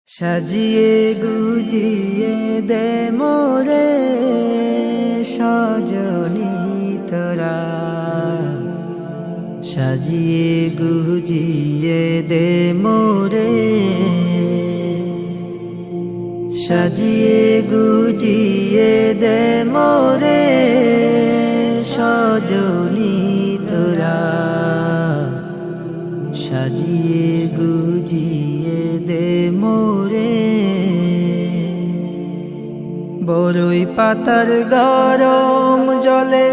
সাজিয়ে গুজিয়ে দে মোরে সজনী তোরা, সাজিয়ে গুজিয়ে দে মোরে, সাজিয়ে গুজিয়ে দে মোরে সজনী তোরা, সাজিয়ে গুজিয়ে দে মোরে। বরই পাতার গরম জলে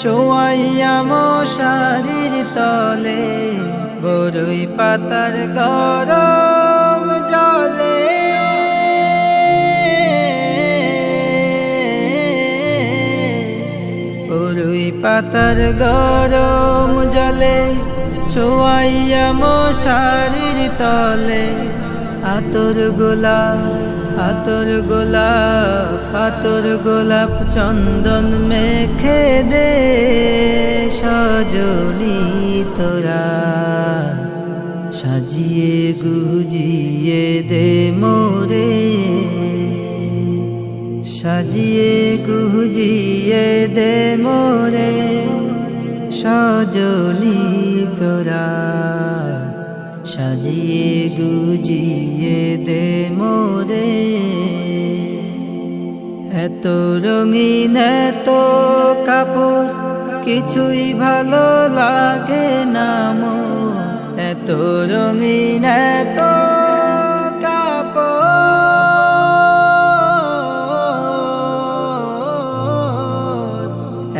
শোয়াইয়া মশারির তলে, বরই পাতার গরম জলে বরই পাতার গরম জলে শোয়াইয়া মশারির তলে, আতর গোলাপ আতর গোলাপ আতর গোলাপ চন্দন মেখে দে সজনী তোরা, সাজিয়ে গুজিয়ে দে মোরে, সাজিয়ে গুজিয়ে দে মোরে সজনী তোরা, সাজিয়ে গুজিয়ে দে মোরে। এত রঙিন এত কাপড় কিছুই ভালো লাগে না মোর, এত রঙিন এত কাপড়,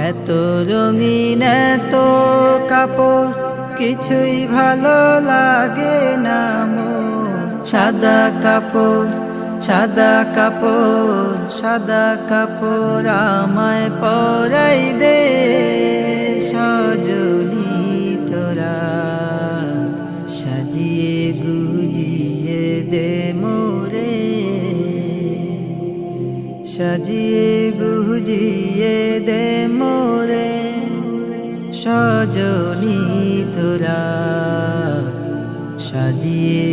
এত রঙিন এত কাপড় কিছুই ভালো লাগে না মোর। সাদা কাপড় সাদা কাপড় সাদা কাপড় আমায় পরাই দে সজনী তোরা, সাজিয়ে গুজিয়ে দে মোরে, সাজিয়ে গুজিয়ে দে মোরে সজনী তোরা, সাজিয়ে